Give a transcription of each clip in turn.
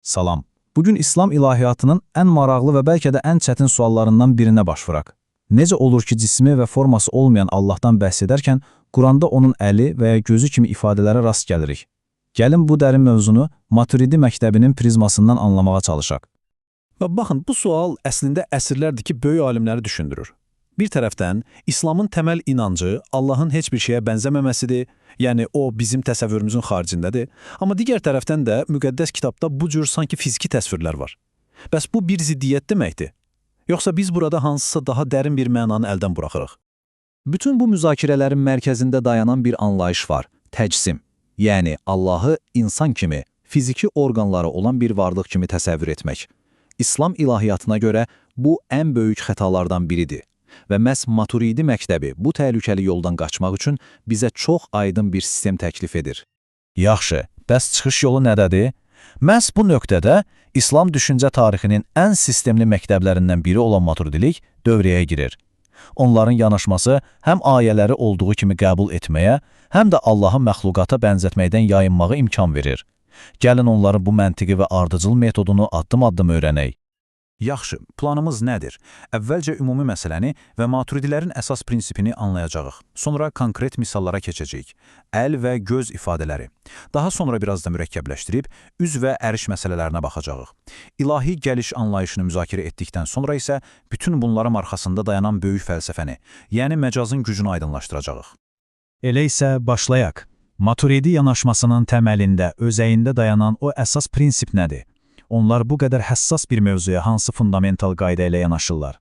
Salam. Bugün İslam ilahiyyatının ən maraqlı və bəlkə də ən çətin suallarından birinə baş vuraq. Necə olur ki, cismi və forması olmayan Allahdan bəhs edərkən Quranda onun əli və ya gözü kimi ifadələrə rast gəlirik? Gəlin bu dərin mövzunu Maturidi məktəbinin prizmasından anlamağa çalışaq. Və baxın, bu sual əslində əsrlərdir ki, böyük alimləri düşündürür. Bir tərəfdən, İslamın təməl inancı Allahın heç bir şeyə bənzəməməsidir, yəni o bizim təsəvvürümüzün xaricindədir. Amma digər tərəfdən də müqəddəs kitabda bu cür sanki fiziki təsvirlər var. Bəs bu bir ziddiyyət deməkdir? Yoxsa biz burada hansısa daha dərin bir mənanı əldən buraxırıq? Bütün bu müzakirələrin mərkəzində dayanan bir anlayış var, təcsim. Yəni Allahı insan kimi, fiziki orqanları olan bir varlıq kimi təsəvvür etmək. İslam ilahiyyatına görə bu ən böyük xətalardan biridir. Və məhz Maturidi məktəbi bu təhlükəli yoldan qaçmaq üçün bizə çox aydın bir sistem təklif edir. Yaxşı, bəs çıxış yolu nədədir? Məhz bu nöqtədə İslam düşüncə tarixinin ən sistemli məktəblərindən biri olan Maturidilik dövrəyə girir. Onların yanaşması həm ayələri olduğu kimi qəbul etməyə, həm də Allahı məxluqata bənzətməkdən yayınmağa imkan verir. Gəlin onların bu məntiqi və ardıcıl metodunu addım-addım öyrənək. Yaxşı, planımız nədir? Əvvəlcə ümumi məsələni və maturidilərin əsas prinsipini anlayacağıq. Sonra konkret misallara keçəcəyik. Əl və göz ifadələri. Daha sonra biraz da mürəkkəbləşdirib, üz və əriş məsələlərinə baxacağıq. İlahi gəliş anlayışını müzakirə etdikdən sonra isə bütün bunların arxasında dayanan böyük fəlsəfəni, yəni məcazın gücünü aydınlaşdıracağıq. Elə isə başlayaq. Maturidi yanaşmasının təməlində, özəyində dayanan o əsas prinsip nədir? Onlar bu qədər həssas bir mövzuya hansı fundamental qayda ilə yanaşırlar?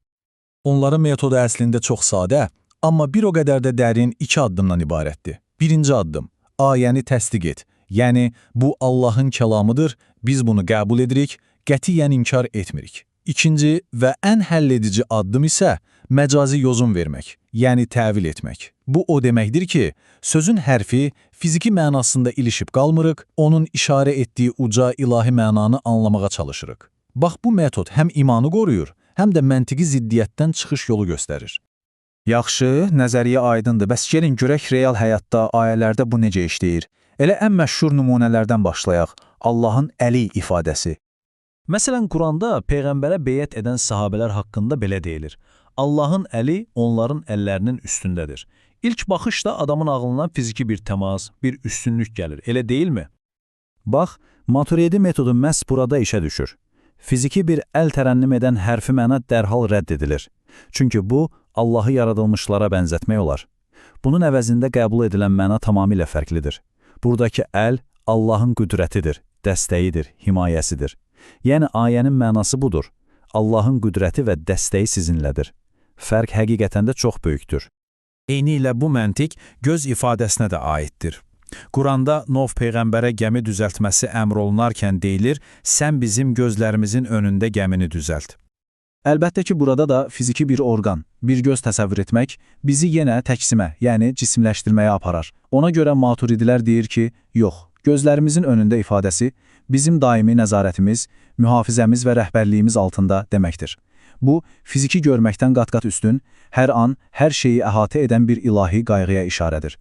Onların metodu əslində çox sadə, amma bir o qədər də dərin iki addımdan ibarətdir. Birinci addım, ayəni təsdiq et. Yəni, bu Allahın kəlamıdır, biz bunu qəbul edirik, qətiyyən inkar etmirik. İkinci və ən həlledici addım isə məcazi yozun vermək, yəni təvil etmək. Bu o deməkdir ki, sözün hərfi fiziki mənasında ilişib qalmırıq, onun işarə etdiyi uca ilahi mənanı anlamağa çalışırıq. Bax, bu metod həm imanı qoruyur, həm də məntiqi ziddiyyətdən çıxış yolu göstərir. Yaxşı, nəzəriyyə aydındır. Bəs gəlin görək real həyatda, ayələrdə bu necə işləyir? Elə ən məşhur nümunələrdən başlayaq. Allahın əli ifadəsi. Məsələn, Quranda Peyğəmbərə beyət edən sahabələr haqqında belə deyilir. Allahın əli onların əllərinin üstündədir. İlk baxışda adamın ağlına fiziki bir təmas, bir üstünlük gəlir, elə deyilmi? Bax, Maturidi metodu məhz burada işə düşür. Fiziki bir əl tərənnüm edən hərfi məna dərhal rədd edilir. Çünki bu, Allahı yaradılmışlara bənzətmək olar. Bunun əvəzində qəbul edilən məna tamamilə fərqlidir. Buradakı əl Allahın qüdrətidir, dəstəyidir, himayəsidir. Yəni, ayənin mənası budur. Allahın qüdrəti və dəstəyi sizinlədir. Fərq həqiqətən də çox böyükdür. Eynilə bu məntiq göz ifadəsinə də aiddir. Quranda Nuh Peyğəmbərə gəmi düzəltməsi əmr olunarkən deyilir, sən bizim gözlərimizin önündə gəmini düzəlt. Əlbəttə ki, burada da fiziki bir orqan, bir göz təsəvvür etmək bizi yenə təksimə, yəni cisimləşdirməyə aparar. Ona görə Maturidilər deyir ki, yox, gözlərimizin önündə ifadəsi bizim daimi nəzarətimiz, mühafizəmiz və rəhbərliyimiz altında deməkdir. Bu, fiziki görməkdən qat-qat üstün, hər an, hər şeyi əhatə edən bir ilahi qayğıya işarədir.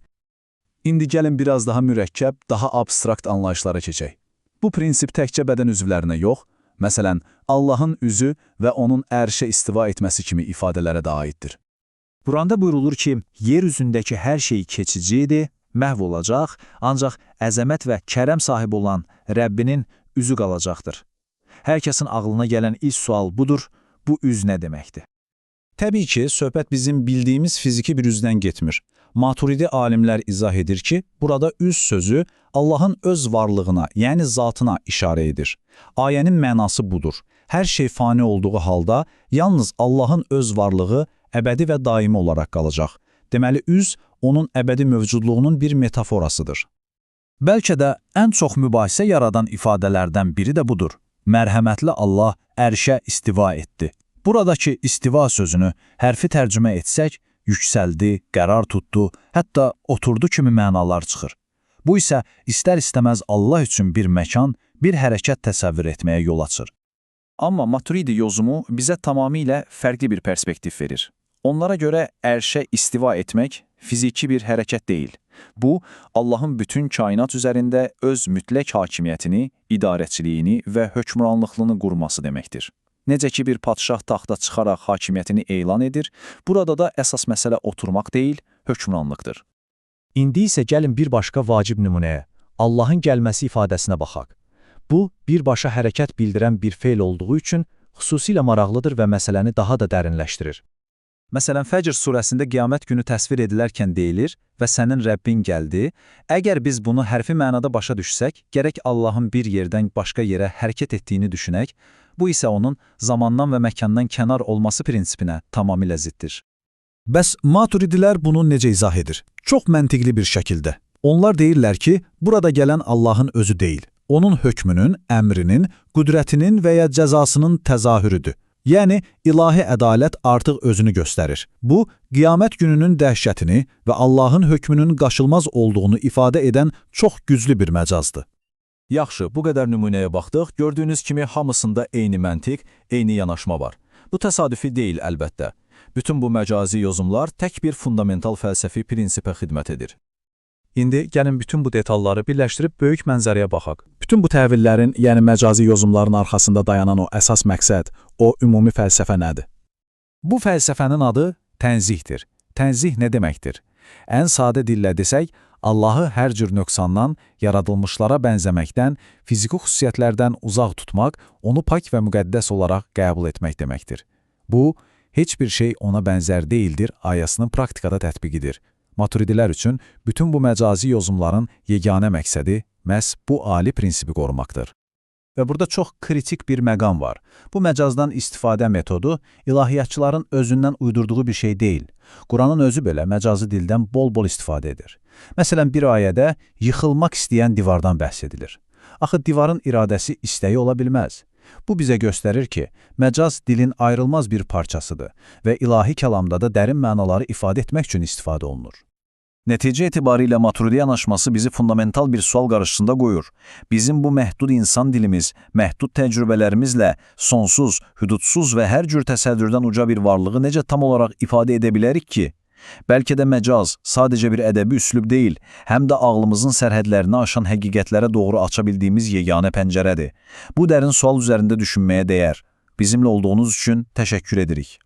İndi gəlin biraz daha mürəkkəb, daha abstrakt anlayışlara keçək. Bu prinsip təkcə bədən üzvlərinə yox, məsələn, Allahın üzü və onun ərşə istiva etməsi kimi ifadələrə də aiddir. Quranda buyurulur ki, yer üzündəki hər şey keçicidir, məhv olacaq, ancaq əzəmət və kərəm sahibi olan Rəbbinin üzü qalacaqdır. Hər kəsin ağlına gələn ilk sual budur, bu üz nə deməkdir? Təbii ki, söhbət bizim bildiyimiz fiziki bir üzdən getmir. Maturidi alimlər izah edir ki, burada üz sözü Allahın öz varlığına, yəni zatına işarə edir. Ayənin mənası budur. Hər şey fani olduğu halda, yalnız Allahın öz varlığı əbədi və daimi olaraq qalacaq. Deməli, üz onun əbədi mövcudluğunun bir metaforasıdır. Bəlkə də ən çox mübahisə yaradan ifadələrdən biri də budur. Mərhəmətli Allah ərşə istiva etdi. Buradakı istiva sözünü hərfi tərcümə etsək, yüksəldi, qərar tutdu, hətta oturdu kimi mənalar çıxır. Bu isə istər-istəməz Allah üçün bir məkan, bir hərəkət təsəvvür etməyə yol açır. Amma Maturidi yozumu bizə tamamilə fərqli bir perspektiv verir. Onlara görə ərşə istiva etmək fiziki bir hərəkət deyil. Bu, Allahın bütün kainat üzərində öz mütləq hakimiyyətini, idarəçiliyini və hökmranlığını qurması deməkdir. Necə ki, bir padşah taxta çıxaraq hakimiyyətini elan edir, burada da əsas məsələ oturmaq deyil, hökmranlıqdır. İndi isə gəlin bir başqa vacib nümunəyə, Allahın gəlməsi ifadəsinə baxaq. Bu, birbaşa hərəkət bildirən bir feil olduğu üçün xüsusilə maraqlıdır və məsələni daha da dərinləşdirir. Məsələn, Fəcr surəsində qiyamət günü təsvir edilərkən deyilir və sənin Rəbbin gəldi. Əgər biz bunu hərfi mənada başa düşsək, gərək Allahın bir yerdən başqa yerə hərəkət etdiyini düşünək, bu isə onun zamandan və məkandan kənar olması prinsipinə tamamilə ziddir. Bəs Maturidilər bunu necə izah edir? Çox məntiqli bir şəkildə. Onlar deyirlər ki, burada gələn Allahın özü deyil, onun hökmünün, əmrinin, qüdrətinin və ya cəzasının təzahürüdür. Yəni, ilahi ədalət artıq özünü göstərir. Bu, qiyamət gününün dəhşətini və Allahın hökmünün qaşılmaz olduğunu ifadə edən çox güclü bir məcazdır. Yaxşı, bu qədər nümunəyə baxdıq. Gördüyünüz kimi hamısında eyni məntiq, eyni yanaşma var. Bu təsadüfi deyil əlbəttə. Bütün bu məcazi yozumlar tək bir fundamental fəlsəfi prinsipə xidmət edir. İndi gəlin bütün bu detalları birləşdirib böyük mənzərəyə baxaq. Bütün bu təvillərin, yəni məcazi yozumların arxasında dayanan o əsas məqsəd, o ümumi fəlsəfə nədir? Bu fəlsəfənin adı tənzihdir. Tənzih nə deməkdir? Ən sadə dillə desək, Allahı hər cür nöqsandan, yaradılmışlara bənzəməkdən, fiziki xüsusiyyətlərdən uzaq tutmaq, onu pak və müqəddəs olaraq qəbul etmək deməkdir. Bu, heç bir şey ona bənzər deyildir ayəsinin praktikada tətbiqidir. Maturidilər üçün bütün bu məcazi yozumların yeganə məqsədi məhz bu ali prinsipi qorumaqdır. Və burada çox kritik bir məqam var. Bu məcazdan istifadə metodu ilahiyyatçıların özündən uydurduğu bir şey deyil. Quranın özü belə məcazi dildən bol-bol istifadə edir. Məsələn, bir ayədə yıxılmaq istəyən divardan bəhs edilir. Axı divarın iradəsi istəyi ola bilməz. Bu bizə göstərir ki, məcaz dilin ayrılmaz bir parçasıdır və ilahi kəlamda da dərin mənaları ifadə etmək üçün istifadə olunur. Nəticə etibarilə Maturidi yanaşması bizi fundamental bir sual qarşısında qoyur. Bizim bu məhdud insan dilimiz, məhdud təcrübələrimizlə sonsuz, hüdudsuz və hər cür təsəvvürdən uca bir varlığı necə tam olaraq ifadə edə bilərik ki? Bəlkə də məcaz sadəcə bir ədəbi üslub deyil, həm də ağlımızın sərhədlərini aşan həqiqətlərə doğru aça bildiyimiz yeganə pəncərədir. Bu dərin sual üzərində düşünməyə dəyər. Bizimlə olduğunuz üçün təşəkkür edirik.